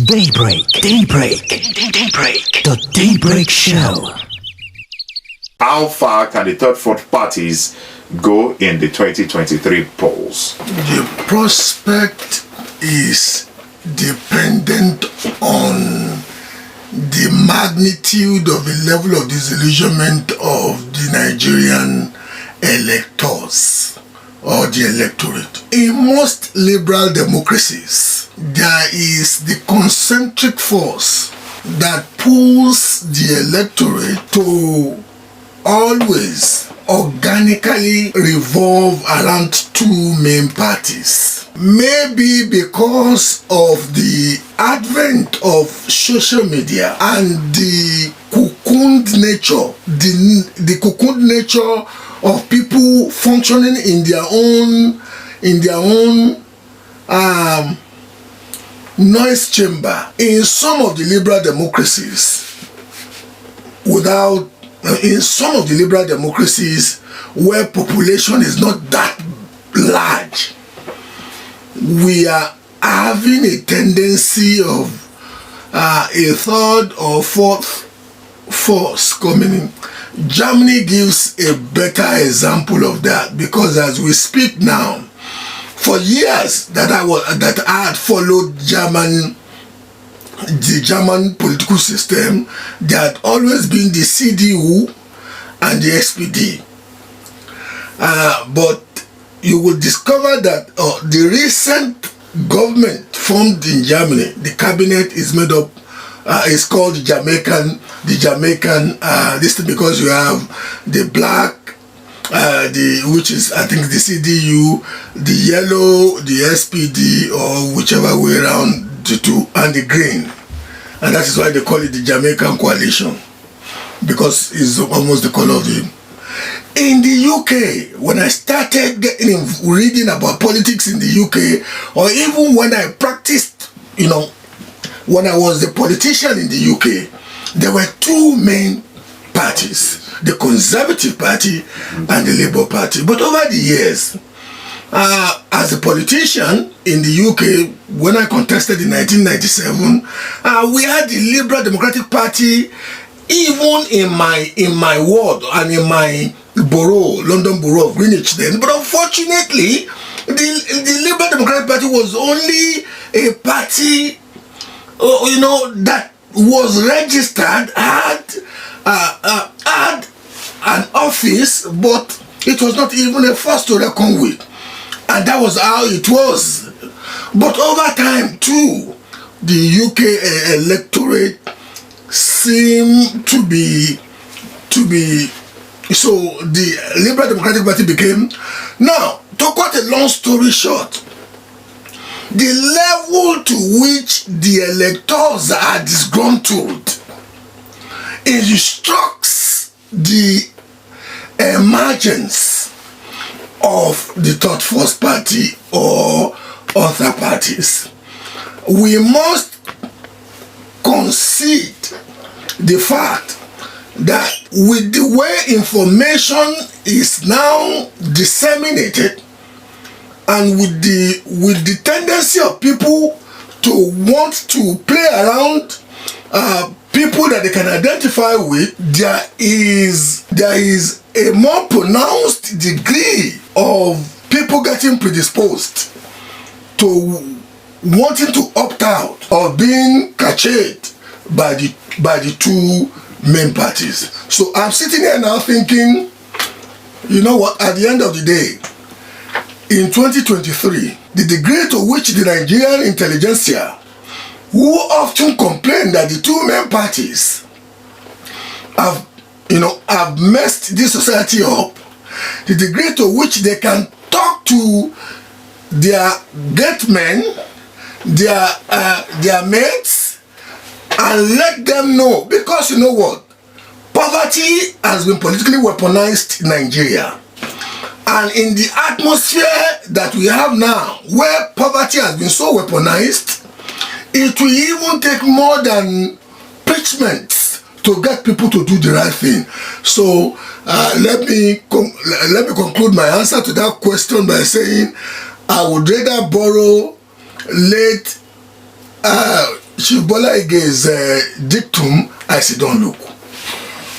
Daybreak. The Daybreak Show. How far can the third, fourth parties go in the 2023 polls? The prospect is dependent on the magnitude of the level of disillusionment of the Nigerian electors or the electorate. In most liberal democracies, there is the concentric force that pulls the electorate to always organically revolve around two main parties. Maybe because of the advent of social media and the cocooned nature, the cocooned nature of people functioning in their own noise chamber. In some of the liberal democracies, where population is not that large, we are having a tendency of a third or fourth force coming in. Germany gives a better example of that, because as we speak now, for years that I had followed the German political system, there had always been the CDU and the SPD. But you will discover that the recent government formed in Germany, the cabinet is made up, is called the Jamaican, this thing, because you have the black, which is, I think, the CDU, the yellow, the SPD, or whichever way around the two, and the green. And that is why they call it the Jamaican coalition, because it's almost the color of the... In the UK, when I started reading about politics in the UK, or even when I practiced, when I was a politician in the UK, there were two main parties, the Conservative Party and the Labour Party. But over the years, as a politician in the UK, when I contested in 1997, we had the Liberal Democratic Party, even in my ward and in my borough, London Borough of Greenwich then. But unfortunately, the Liberal Democratic Party was only a party, that was registered, had an office, but it was not even a force to reckon with. And that was how it was. But over time too, the UK electorate seemed to be so the Liberal Democratic Party became. Now, to cut a long story short, the level to which the electors are disgruntled instructs the emergence of the third force party or other parties. We must concede the fact that with the way information is now disseminated, and with the tendency of people to want to play around people that they can identify with, there is a more pronounced degree of people getting predisposed to wanting to opt out or being cached by the two main parties. So I'm sitting here now thinking, you know what, at the end of the day, in 2023, the degree to which the Nigerian intelligentsia, who often complain that the two main parties have messed this society up, the degree to which they can talk to their great men, their mates, and let them know, because you know what, poverty has been politically weaponized in Nigeria. And in the atmosphere that we have now, where poverty has been so weaponized, it will even take more than preachments to get people to do the right thing. So let me conclude my answer to that question by saying I would rather borrow late Gbola against dictum, I say don't look.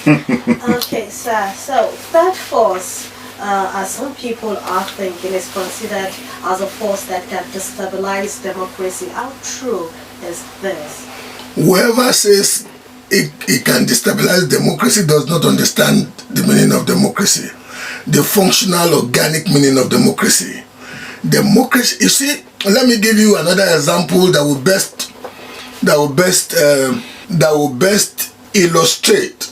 Okay, sir. So that force, as some people are thinking, is considered as a force that can destabilize democracy. How true is this? Whoever says it can destabilize democracy does not understand the meaning of democracy, the functional, organic meaning of democracy. Democracy, you see, let me give you another example that will best illustrate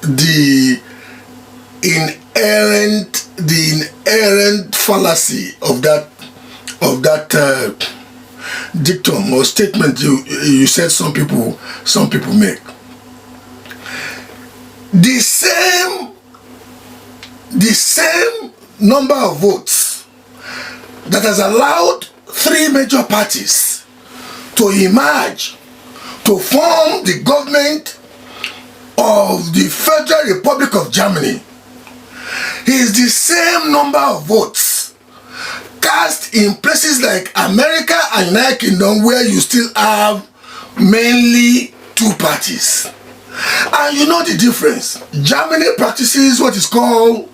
the inherent fallacy of that dictum or statement you said some people make. The same number of votes that has allowed three major parties to emerge to form the government of the Federal Republic of Germany is the same number of votes cast in places like America and United Kingdom, where you still have mainly two parties. And you know the difference. Germany practices what is called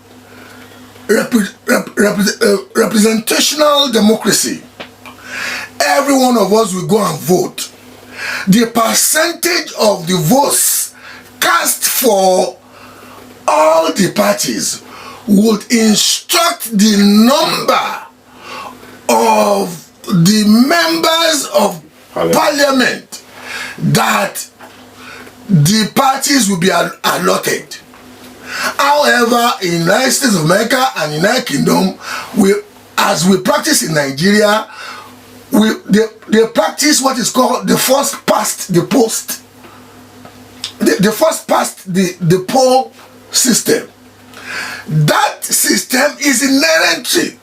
representational democracy. Every one of us will go and vote. The percentage of the votes cast for all the parties would instruct the number of the members of parliament that the parties will be allotted. However, in United States of America and United Kingdom, as we practice in Nigeria, they practice what is called the first past the post. The first past the poll system. That system is inherently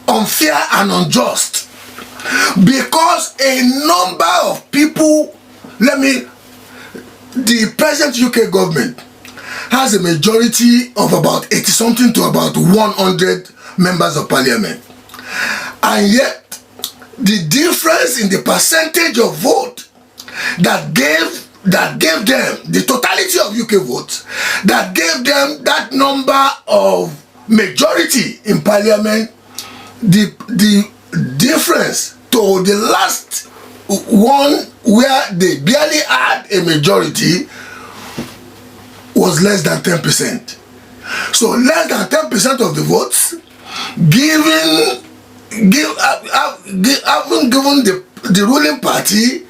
unfair and unjust, because a number of people, the present UK government has a majority of about 80 something to about 100 members of parliament, and yet the difference in the percentage of vote that gave them the totality of UK votes, that gave them that number of majority in parliament, the difference to the last one where they barely had a majority was less than 10%. So less than 10% of the votes haven't given the ruling party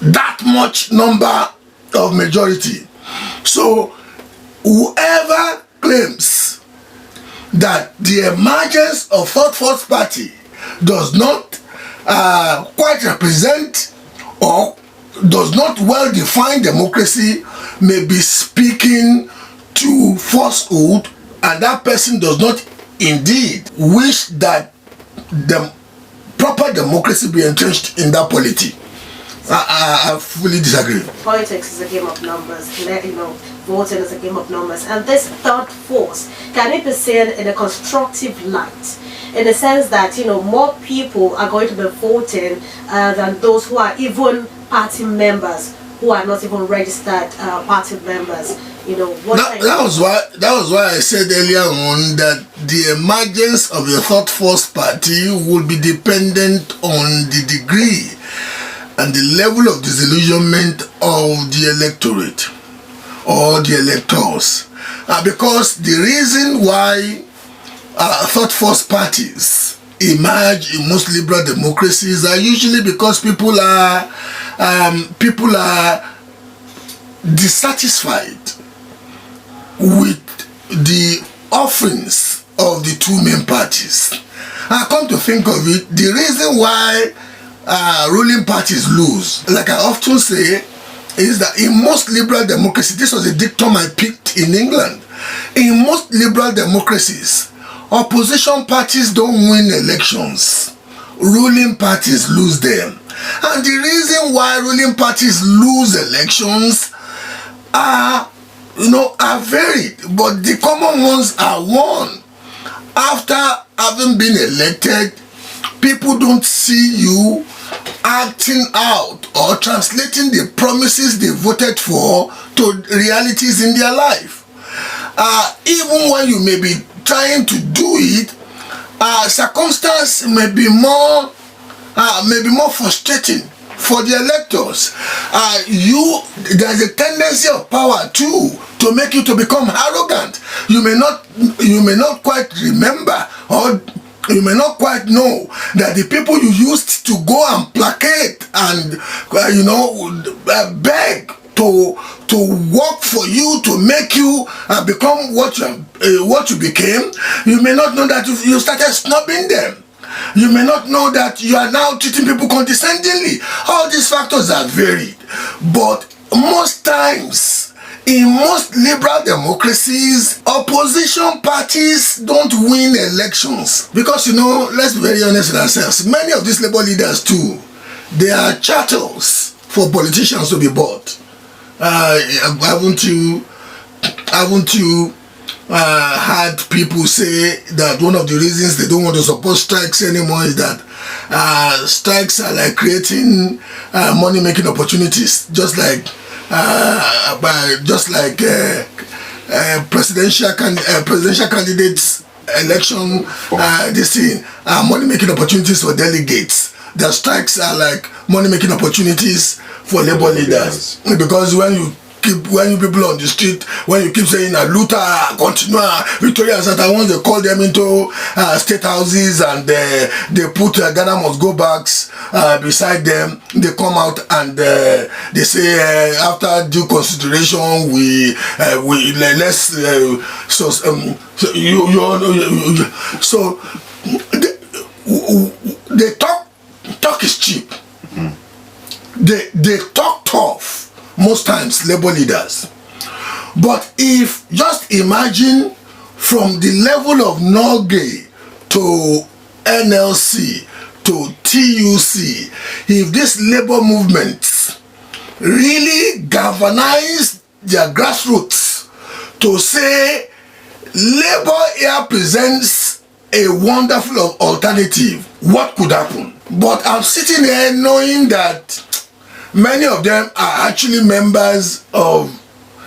that much number of majority. So whoever claims that the emergence of third force party does not quite represent or does not well define democracy may be speaking to falsehood, and that person does not indeed wish that the proper democracy be entrenched in that polity. I fully disagree. Politics is a game of numbers. Voting is a game of numbers. And this third force, can it be seen in a constructive light? In the sense that, more people are going to be voting than those who are even party members, who are not even registered party members. That was why I said earlier on that the emergence of the third force party will be dependent on the degree and the level of disillusionment of the electorate or the electors. Because the reason why third force parties emerge in most liberal democracies are usually because people are dissatisfied with the offerings of the two main parties. I come to think of it, the reason why ruling parties lose, like I often say, is that in most liberal democracies, this was a dictum I picked in England, in most liberal democracies, opposition parties don't win elections, ruling parties lose them. And the reason why ruling parties lose elections are varied, but the common ones are, one, after having been elected, people don't see you acting out or translating the promises they voted for to realities in their life. Even when you may be trying to do it, circumstance may be more frustrating for the electors. There's a tendency of power too to make you to become arrogant. You may not quite remember, or you may not quite know that the people you used to go and placate and beg to work for you, to make you become what you became, you may not know that you started snubbing them. You may not know that you are now treating people condescendingly. All these factors are varied. But most times, in most liberal democracies, opposition parties don't win elections. Because, let's be very honest with ourselves, many of these labor leaders too, they are chattels for politicians to be bought. Haven't you had people say that one of the reasons they don't want to support strikes anymore is that strikes are like creating money-making opportunities, just like presidential candidates election, this thing, money-making opportunities for delegates. The strikes are like money-making opportunities for labor leaders, because when you people on the street, when you keep saying Luther, continua, Victoria Santa, once they call them into state houses and they put Ghana must go backs beside them, they come out and they say after due consideration they talk is cheap. They talk tough most times, labor leaders. But if just imagine from the level of Norgay to NLC to TUC, if this labor movement really galvanize their grassroots to say labor here presents a wonderful alternative, what could happen? But I'm sitting here knowing that many of them are actually members of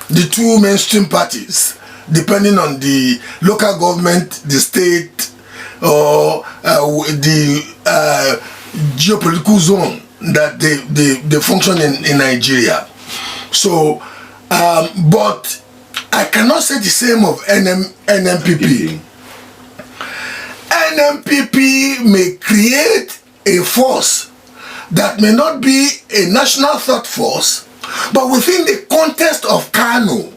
the two mainstream parties, depending on the local government, the state, or the geopolitical zone that they function in Nigeria. So, but I cannot say the same of NMPP. NMPP may create a force that may not be a national thought force, but within the context of Kano,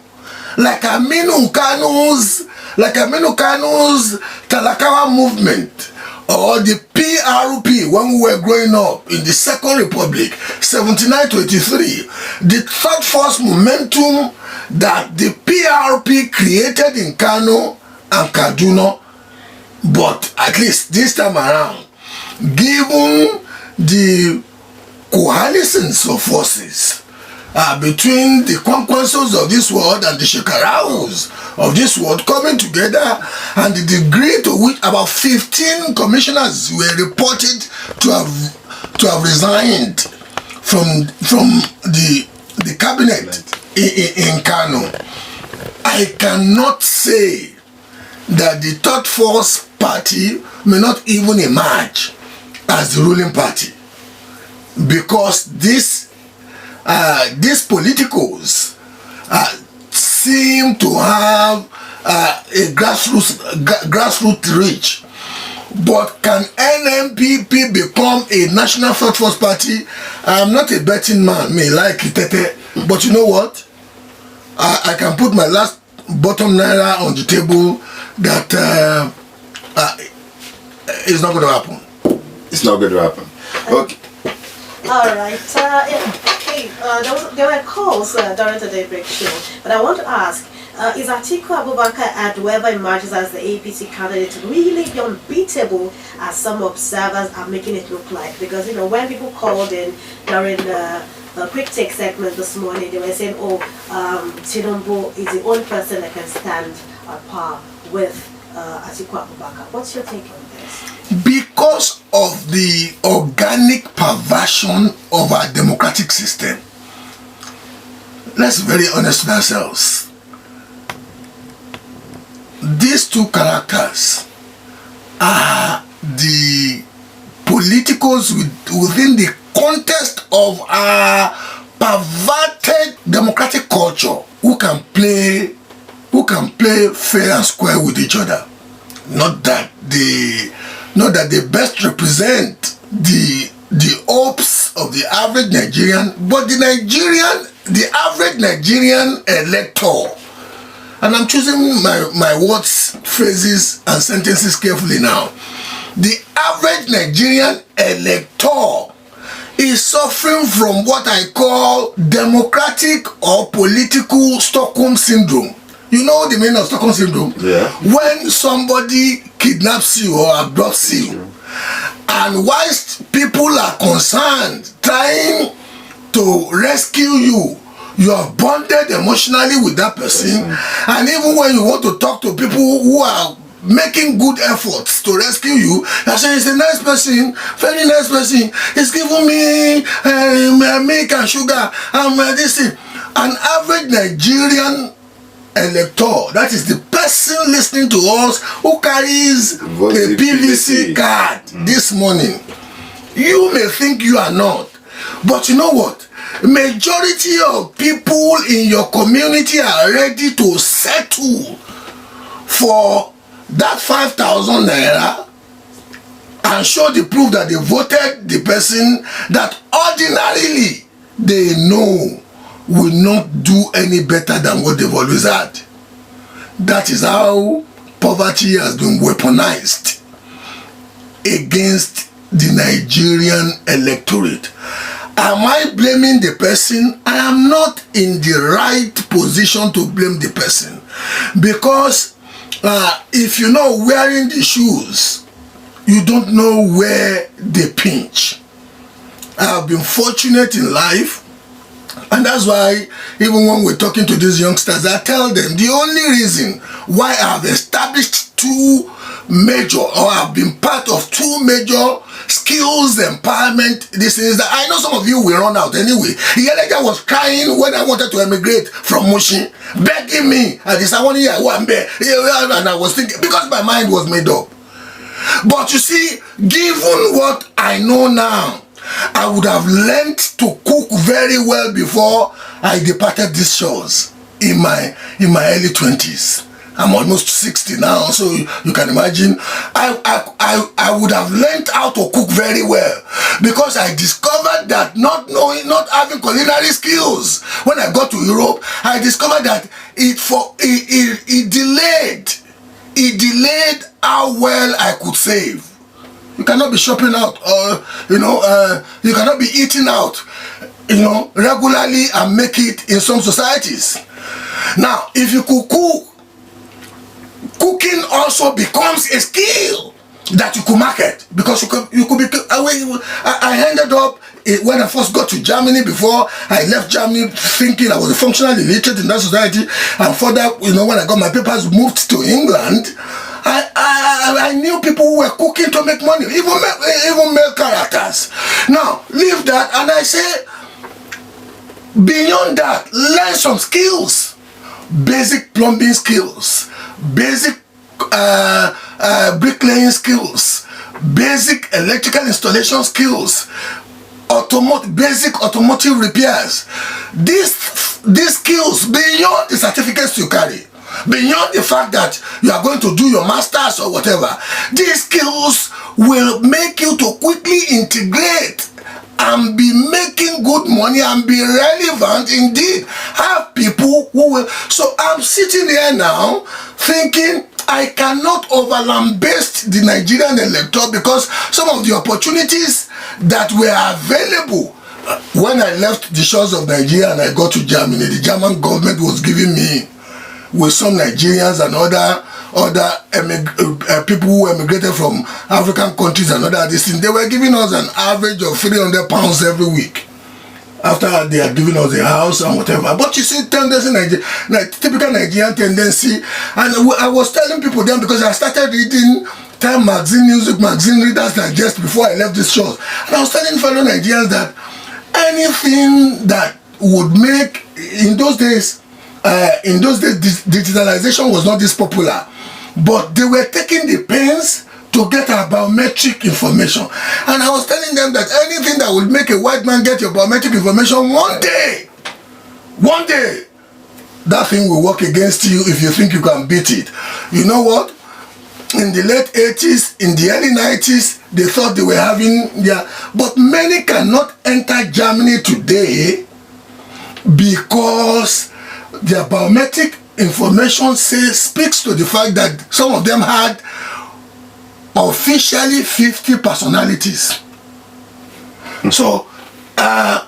like Aminu Kano's Talakawa movement, or the PRP when we were growing up in the Second Republic, 79 to 83, the third force momentum that the PRP created in Kano and Kaduna. But at least this time around, given the coalescence of forces between the Kwankwansos of this world and the Shekaraus of this world coming together, and the degree to which about 15 commissioners were reported to have resigned from the cabinet in Kano, I cannot say that the third force party may not even emerge as the ruling party, because these politicals seem to have a grassroots reach. But can NMPP become a national third force party? I'm not a betting man, me like Itete, but you know what? I can put my last bottom naira on the table that it's not going to happen. It's not going to happen. Okay. All right. There were calls during the daybreak show, but I want to ask, is Atiku Abubakar and whoever emerges as the APC candidate really be unbeatable as some observers are making it look like? Because, when people called in during the quick take segment this morning, they were saying, Tinubu is the only person that can stand at par with Atiku Abubakar. What's your take on this? Because of the organic perversion of our democratic system. Let's be very honest with ourselves. These two characters are the politicals within the context of our perverted democratic culture who can play fair and square with each other. Not that they best represent the hopes of the average Nigerian, but the average Nigerian elector. And I'm choosing my words, phrases, and sentences carefully now. The average Nigerian elector is suffering from what I call democratic or political Stockholm syndrome. You know the meaning of Stockholm syndrome? Yeah. When somebody kidnaps you or abducts you, and whilst people are concerned, trying to rescue you, you have bonded emotionally with that person. And even when you want to talk to people who are making good efforts to rescue you, you're saying he's a nice person, very nice person, he's giving me milk and sugar and this thing. An average Nigerian elector, that is the person listening to us who carries a PVC card this morning, you may think you are not, but you know what? Majority of people in your community are ready to settle for that 5,000 naira and show the proof that they voted the person that ordinarily they know will not do any better than what they've always had. That is how poverty has been weaponized against the Nigerian electorate. Am I blaming the person? I am not in the right position to blame the person, because if you're not wearing the shoes, you don't know where they pinch. I have been fortunate in life, and that's why even when we're talking to these youngsters, I tell them the only reason why I have established two major, or I've been part of two major skills empowerment, this is that I know some of you will run out anyway. Iyalaja was crying when I wanted to emigrate from Mushin, begging me, and I was thinking, because my mind was made up. But you see, given what I know now, I would have learned to cook very well before I departed these shores in my early 20s. I'm almost 60 now, so you can imagine. I would have learned how to cook very well, because I discovered that not having culinary skills, when I got to Europe, I discovered that it delayed how well I could save. You cannot be shopping out, or you cannot be eating out, regularly and make it in some societies. Now, if you could cook, cooking also becomes a skill that you could market, because you could be. I ended up, when I first got to Germany, before I left Germany, thinking I was a functional illiterate in that society, and further, when I got my papers, moved to England. I knew people who were cooking to make money, even male characters. Now, leave that, and I say, beyond that, learn some skills, basic plumbing skills, basic bricklaying skills, basic electrical installation skills, basic automotive repairs. These skills, beyond the certificates you carry, beyond the fact that you are going to do your masters or whatever, these skills will make you to quickly integrate and be making good money and be relevant indeed. Have people who will. So I'm sitting here now thinking I cannot overlambaste the Nigerian electorate, because some of the opportunities that were available when I left the shores of Nigeria and I got to Germany, the German government was giving me, with some Nigerians and other people who emigrated from African countries and other things, they were giving us an average of £300 every week, after they had given us a house and whatever. But you see, tendency, typical Nigerian tendency, and I was telling people then, because I started reading Time magazine, Newsweek magazine readers that just before I left this show. And I was telling fellow Nigerians that anything that would make, in those days, digitalization was not this popular, but they were taking the pains to get our biometric information. And I was telling them that anything that would make a white man get your biometric information one day, that thing will work against you if you think you can beat it. You know what? In the late 80s, in the early 90s, they thought they were having their... But many cannot enter Germany today because their biometric information speaks to the fact that some of them had officially 50 personalities. So, the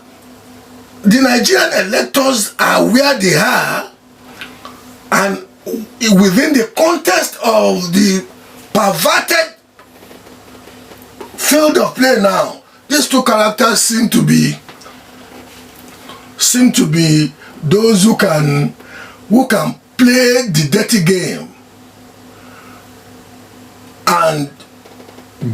Nigerian electors are where they are, and within the context of the perverted field of play now, these two characters seem to be those who can play the dirty game and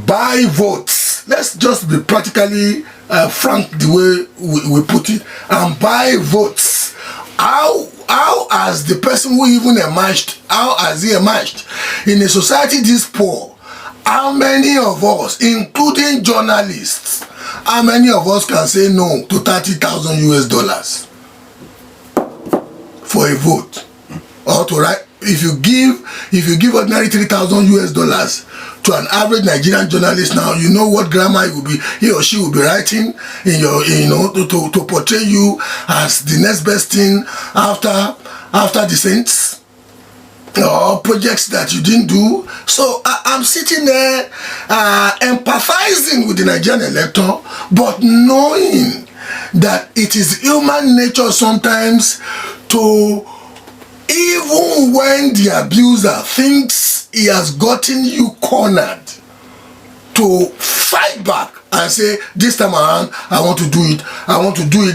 buy votes. Let's just be practically frank the way we put it, and buy votes. How has the person who even emerged, how has he emerged in a society this poor? How many of us, including journalists, how many of us can say no to $30,000 for a vote? Or to write, if you give ordinary $3,000 to an average Nigerian journalist now, you know what grammar he or she will be writing in your, to portray you as the next best thing after the saints, or projects that you didn't do. So I'm sitting there empathizing with the Nigerian elector, but knowing that it is human nature sometimes to, even when the abuser thinks he has gotten you cornered, to fight back and say, this time around, I want to do it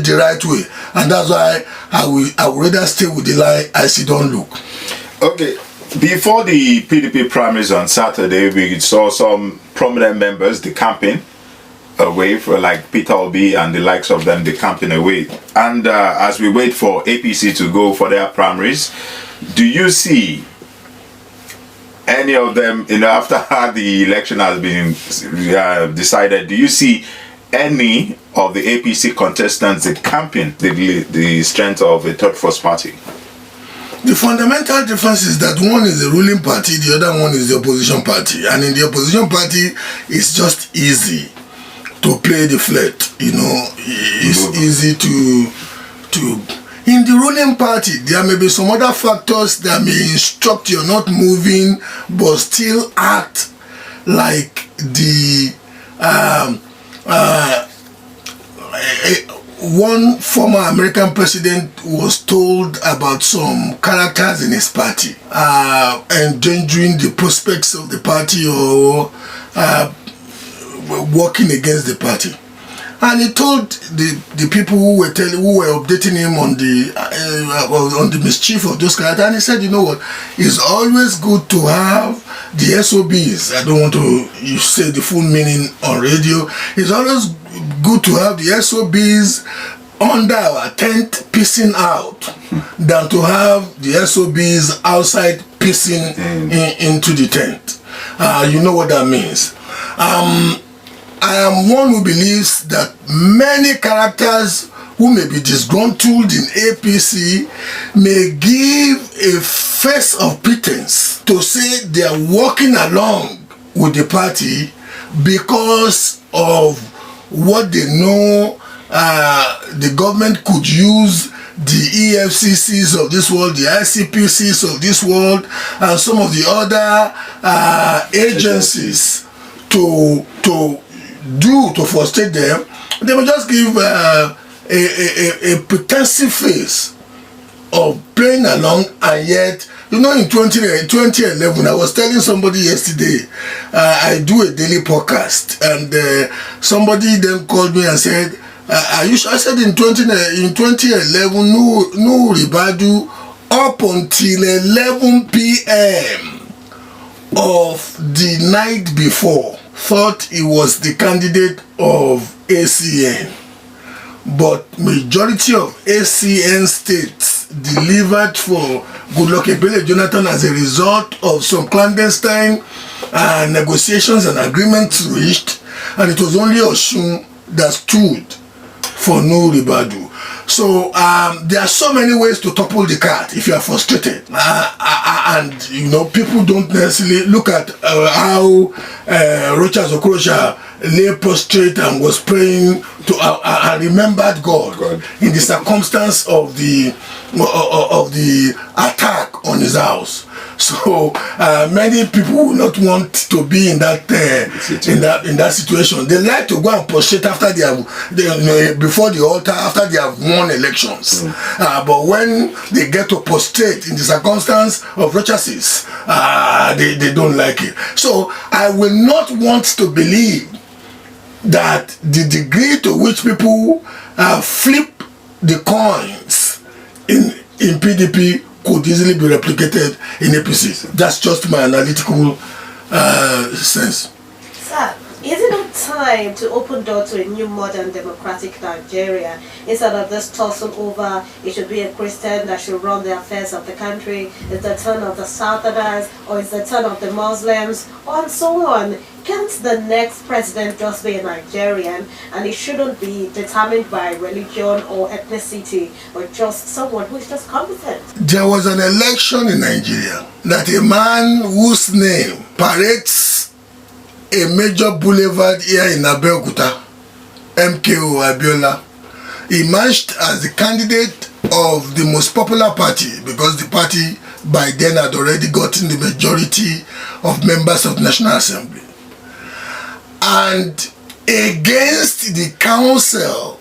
the right way. And that's why I will rather stay with the lie I see don't look. Okay, before the PDP primaries on Saturday, we saw some prominent members decamping away, for like Peter Obi and the likes of them decamping away. And as we wait for APC to go for their primaries, do you see any of them, after the election has been decided, do you see any of the APC contestants decamping the strength of a third force party? The fundamental difference is that one is the ruling party, the other one is the opposition party. And in the opposition party, it's just easy to play the flirt, it's easy to in the ruling party. There may be some other factors that may instruct you not moving, but still act like the one former American president was told about some characters in his party endangering the prospects of the party, or working against the party. And he told the people who were updating him on the mischief of those characters, and he said, you know what, it's always good to have the SOBs. I don't want to say the full meaning on radio. It's always good to have the SOBs under our tent pissing out than to have the SOBs outside pissing into the tent. You know what that means. I am one who believes that many characters who may be disgruntled in APC may give a face of pretense to say they are walking along with the party because of what they know the government could use the EFCCs of this world, the ICPCs of this world, and some of the other agencies to frustrate them. They will just give a pretensive face of playing along. And yet, in 2011, I was telling somebody yesterday, I do a daily podcast, and somebody then called me and said, are you sure? I said in 2011, no Ribadu, up until 11 p.m. of the night before thought he was the candidate of ACN, but majority of ACN states delivered for Goodluck Ebele Jonathan as a result of some clandestine negotiations and agreements reached, and it was only Osun that stood for no Ribadu. So there are so many ways to topple the cart if you are frustrated, and you know, people don't necessarily look at how Rochas Okorocha lay prostrate and was praying to and remembered God in the circumstance of the attack on his house. So many people will not want to be in that in that situation. They like to go and prostrate after they have before the altar after they have won elections. But when they get to prostrate in the circumstance of Rochases, they don't like it. So I will not want to believe that the degree to which people flip the coins in PDP could easily be replicated in APC. That's just my analytical sense. Sir, is it not time to open door to a new modern democratic Nigeria instead of this tussle over it should be a Christian that should run the affairs of the country, it's the turn of the Southerners, or it's the turn of the Muslims, and so on? Can't the next president just be a Nigerian, and it shouldn't be determined by religion or ethnicity, or just someone who is just competent? There was an election in Nigeria that a man whose name parades a major boulevard here in Abeokuta, MKO Abiola, emerged as the candidate of the most popular party, because the party by then had already gotten the majority of members of the National Assembly, and against the council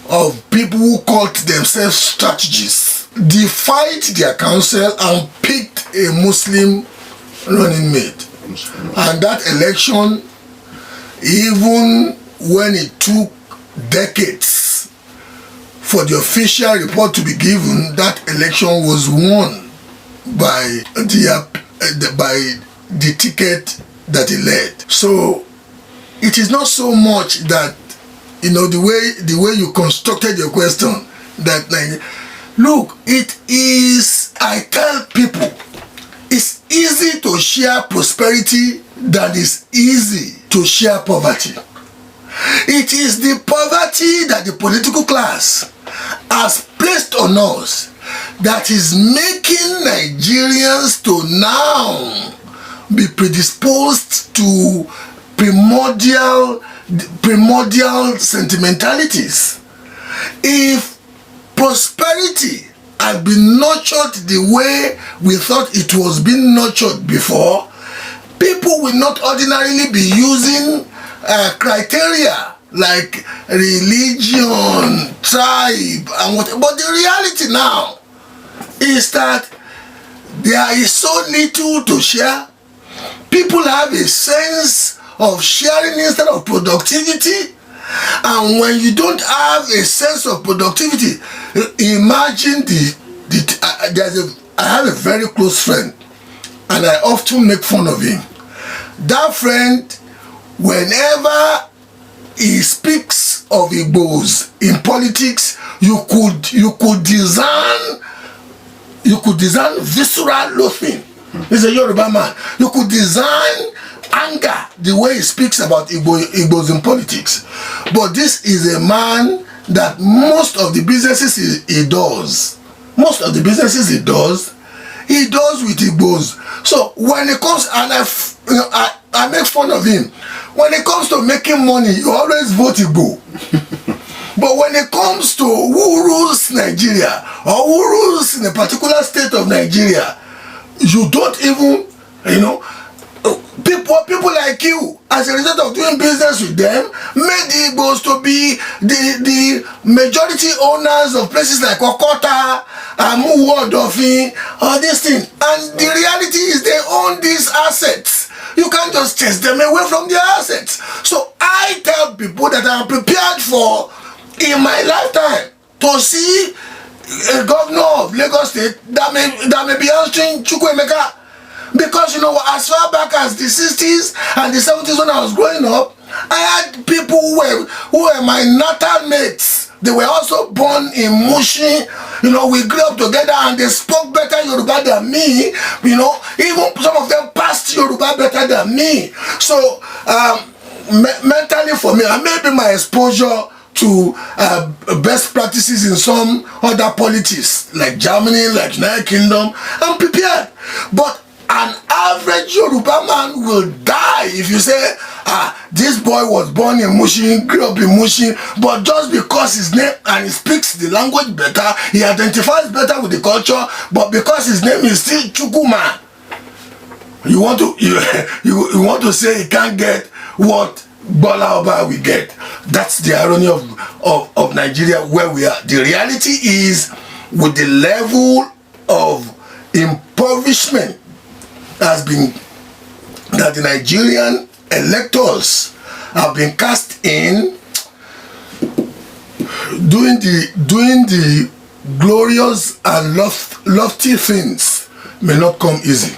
of people who called themselves strategists, defied their council and picked a Muslim running mate. And that election, even when it took decades for the official report to be given, that election was won by the ticket that he led. So it is not so much that, you know, the way you constructed your question, that like, look, it is, I tell people, it's easy to share prosperity than it's easy to share poverty. It is the poverty that the political class has placed on us that is making Nigerians to now be predisposed to primordial sentimentalities. If prosperity had been nurtured the way we thought it was being nurtured before, people will not ordinarily be using criteria like religion, tribe, and whatever. But the reality now is that there is so little to share. People have a sense of sharing instead of productivity. And when you don't have a sense of productivity, imagine I have a very close friend, and I often make fun of him. That friend, whenever he speaks of Igbos in politics, you could design visceral loathing. He's a Yoruba man. You could design anger the way he speaks about Igbos in politics. But this is a man that most of the businesses he does with Igbos. So when it comes, and I make fun of him, when it comes to making money, you always vote Igbo. But when it comes to who rules Nigeria, or who rules in a particular state of Nigeria, you don't even, people like you, as a result of doing business with them, made the Igbos to be the majority owners of places like Okota, Amuwo, Odofin, all these things. And the reality is they own these assets. You can't just chase them away from their assets. So I tell people that I'm prepared for, in my lifetime, to see a governor of Lagos State that may be answering Chukwuemeka Because you know, as far back as the 60s and the 70s when I was growing up, I had people who were my natal mates. They were also born in Mushin. You know, we grew up together and they spoke better Yoruba than me. You know, even some of them passed Yoruba better than me. So, mentally for me, and maybe my exposure to best practices in some other polities, like Germany, like United Kingdom, I'm prepared. But an average Yoruba man will die if you say, this boy was born in Mushin, grew up in Mushin, but just because his name and he speaks the language better, he identifies better with the culture, but because his name is still Chukuma, you want to say he can't get what Gbola Oba we get. That's the irony of Nigeria where we are. The reality is, with the level of impoverishment has been that the Nigerian electors have been cast in, doing the glorious and lofty things may not come easy.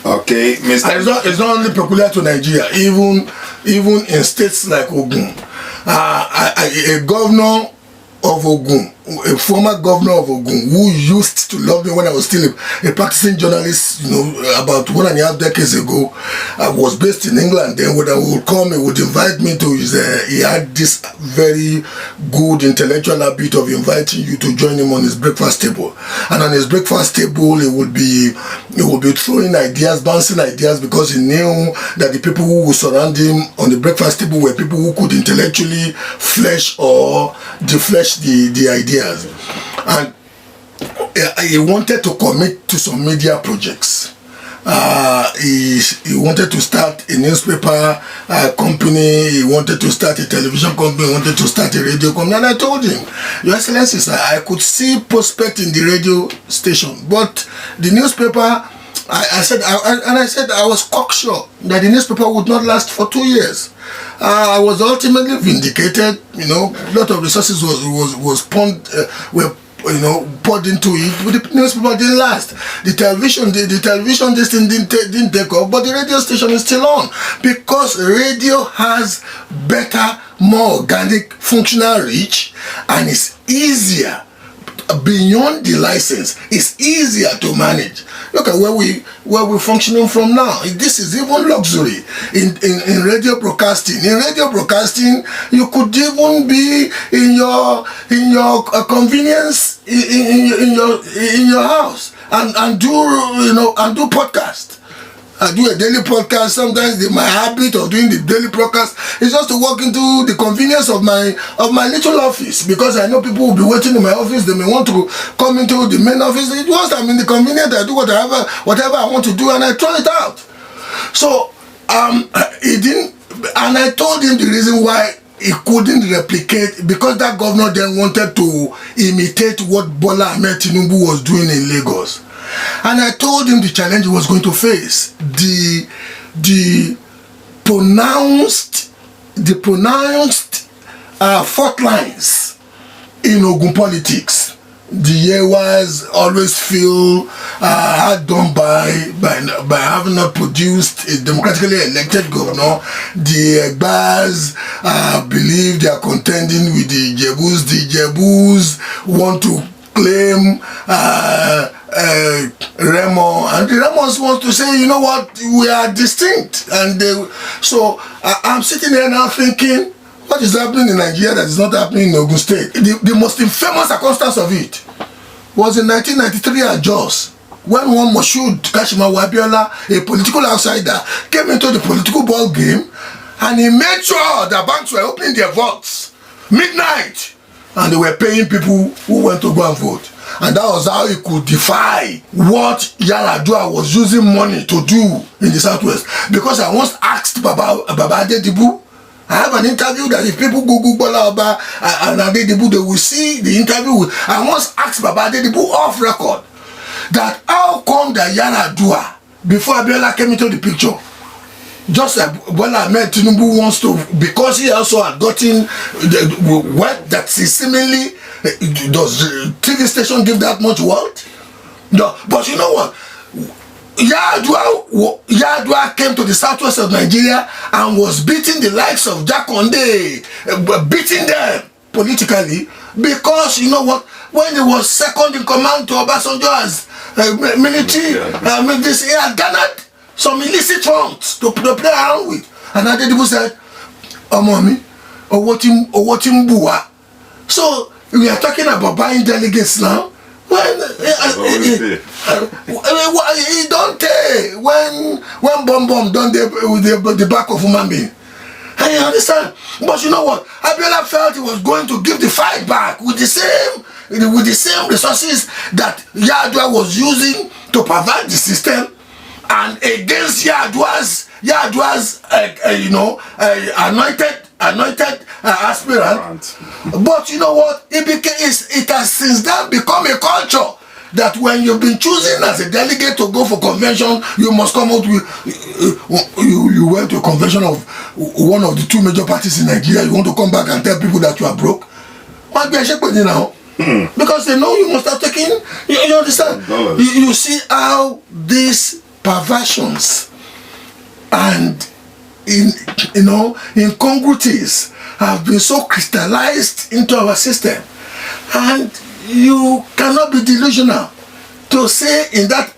Okay, Mr. And it's not only peculiar to Nigeria, even in states like Ogun. A governor of Ogun, a former governor of Ogun, who used to love me when I was still a practicing journalist, you know, about 1.5 decades ago. I was based in England. Then when I would come, he would invite me to his, he had this very good intellectual habit of inviting you to join him on his breakfast table. And on his breakfast table, he would be throwing ideas, bouncing ideas, because he knew that the people who would surround him on the breakfast table were people who could intellectually flesh or deflesh the ideas. And he wanted to commit to some media projects. He wanted to start a newspaper company, he wanted to start a television company, he wanted to start a radio company. And I told him, Your Excellency, sir, I could see prospect in the radio station, but the newspaper, I said I was cocksure that the newspaper would not last for 2 years. I was ultimately vindicated. You know, a lot of resources was poured into it, but the newspaper didn't last. The television this thing didn't take off, but the radio station is still on, because radio has better, more organic functional reach, and it's easier. Beyond the license, it's easier to manage. Look at where we're functioning from now. This is even luxury in radio broadcasting. In radio broadcasting, you could even be in your convenience in your house and do podcast. I do a daily podcast. Sometimes my habit of doing the daily podcast is just to walk into the convenience of my little office, because I know people will be waiting in my office. They may want to come into the main office. Once I'm in the convenience, I do whatever I want to do, and I throw it out. So he didn't, and I told him the reason why he couldn't replicate, because that governor then wanted to imitate what Bola Ahmed Tinubu was doing in Lagos. And I told him the challenge he was going to face, the pronounced fault lines in Ogun politics. The Yewas always feel hard done by having not produced a democratically elected governor. The Egbas believe they are contending with the Jebus. The Jebus want to claim Remo, and the Remos want to say, you know what, we are distinct. And so I'm sitting there now thinking, what is happening in Nigeria that is not happening in Ogun State? The most infamous circumstance of it was in 1993 at Jos, when one Moshood Kashimawo Abiola, a political outsider, came into the political ball game, and he made sure that banks were opening their vaults midnight, and they were paying people who went to go and vote. And that was how he could defy what Yaradua was using money to do in the Southwest. Because I once asked Baba Adedibu, I have an interview that if people Google Gbola Oba and Adedibu, they will see the interview. I once asked Baba Adedibu off record that how come that Yaradua, before Abiola came into the picture, just like Bola Ahmed Tinubu wants to, because he also had gotten the wealth that is seemingly, does the TV station give that much wealth? No, but you know what? Yadua came to the southwest of Nigeria and was beating the likes of Jakonde, beating them politically, because you know what? When he was second in command to Obasanjo as military, he had garnered some illicit funds to play around with. And Adedibu said, "Oh, mommy, Owotimbuwa." So we are talking about buying delegates now. When he don't take when bomb done with the back of human being. And you understand? But you know what? Abiola felt he was going to give the fight back with the same resources that Yadua was using to pervert the system, and against Yadua's anointed aspirant. But you know what? It has since then become a culture that when you've been chosen as a delegate to go for convention, you must come out with you went to a convention of one of the two major parties in Nigeria. You want to come back and tell people that you are broke? Might be a shepherd now. Because they know you must have taken, you understand? You see how these perversions and incongruities have been so crystallized into our system, and you cannot be delusional to say in that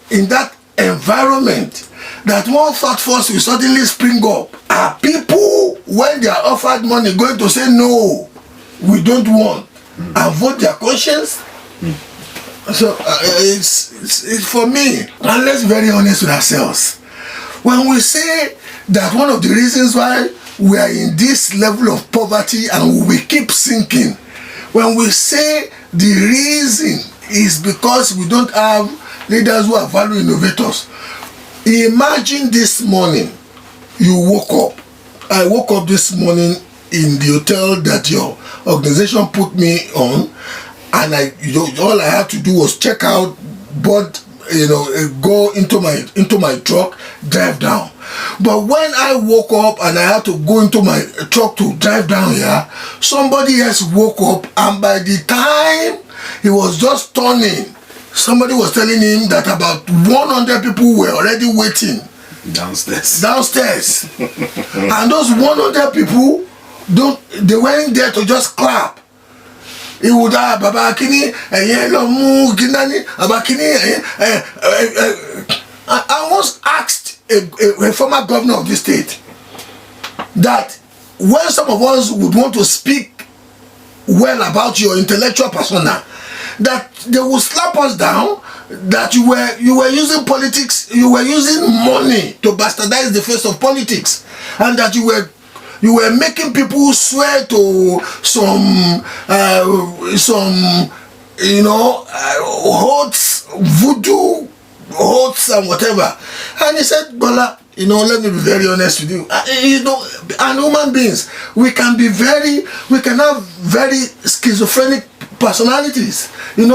environment that one thought force will suddenly spring up. Are people, when they are offered money, going to say no, we don't want, and vote their conscience? So it's for me, and let's be very honest with ourselves. When we say that one of the reasons why we are in this level of poverty and we keep sinking, when we say the reason is because we don't have leaders who are value innovators. Imagine this morning you woke up. I woke up this morning in the hotel that your organization put me on, and all I had to do was check out, but go into my truck, drive down. But when I woke up and I had to go into my truck to drive down here, somebody else woke up, and by the time he was just turning, somebody was telling him that about 100 people were already waiting downstairs. And those 100 people, they weren't there to just clap. He would have Baba Kini, I once asked a former governor of this state that when some of us would want to speak well about your intellectual persona, that they would slap us down, that you were using politics, you were using money to bastardize the face of politics, and that you were making people swear to some oaths, voodoo oaths and whatever. And he said, Gbola, let me be very honest with you. And human beings, we can have very schizophrenic personalities. We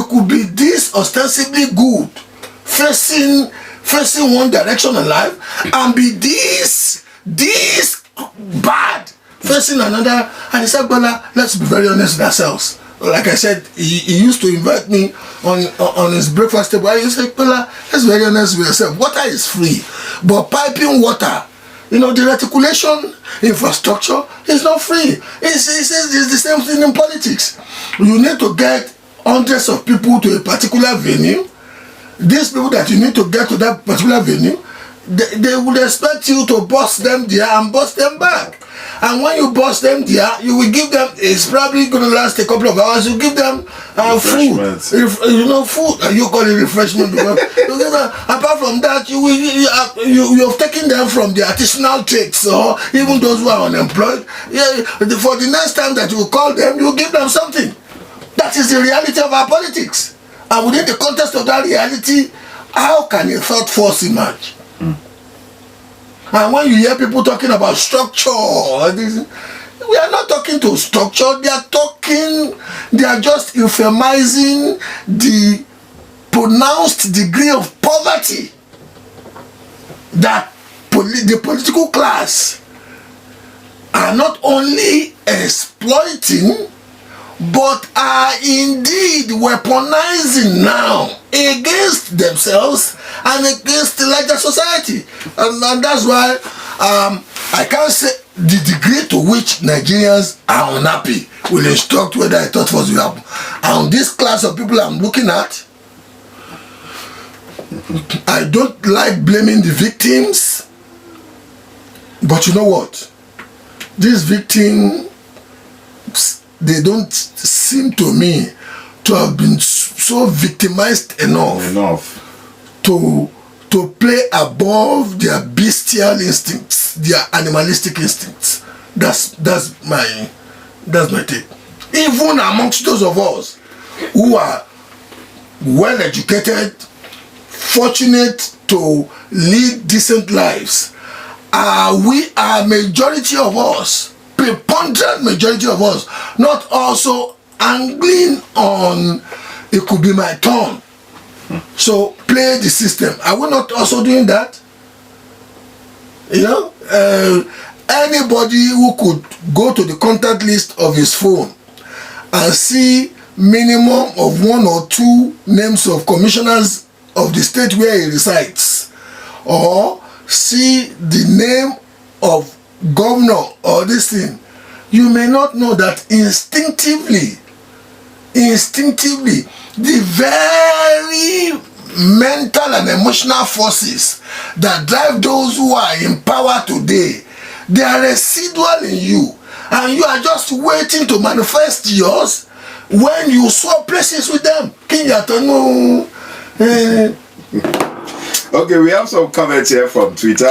could be this ostensibly good, facing one direction in life, and be this bad facing another. And he said, Gbola, let's be very honest with ourselves. Like I said, he used to invite me on his breakfast table. I used to say, Gbola, let's be very honest with yourself. Water is free, but piping water, the reticulation infrastructure is not free. It's the same thing in politics. You need to get hundreds of people to a particular venue. These people that you need to get to that particular venue, they would expect you to bust them there and bust them back. And when you bust them there, you will give them, it's probably going to last a couple of hours, you give them food. Food, you call it refreshment. Apart from that, you've taken them from the artisanal trades, or even those who are unemployed. For the next time that you call them, you give them something. That is the reality of our politics. And within the context of that reality, how can a thought force emerge? And when you hear people talking about structure, we are not talking to structure. They are just euphemizing the pronounced degree of poverty that the political class are not only exploiting, but are indeed weaponizing now against themselves and against the larger society. And that's why I can't say the degree to which Nigerians are unhappy will instruct whether a thought force will happen. And this class of people I'm looking at, I don't like blaming the victims, but you know what? These victims, they don't seem to me to have been so victimized enough to play above their bestial instincts, their animalistic instincts. That's my take. Even amongst those of us who are well educated, fortunate to lead decent lives, we are majority of us, preponderant majority of us, not also angling on it could be my turn. So play the system. Are we not also doing that? You know, anybody who could go to the contact list of his phone and see minimum of 1 or 2 names of commissioners of the state where he resides, or see the name of governor or this thing, you may not know that instinctively, the very mental and emotional forces that drive those who are in power today, they are residual in you, and you are just waiting to manifest yours when you swap places with them. Okay, we have some comments here from Twitter.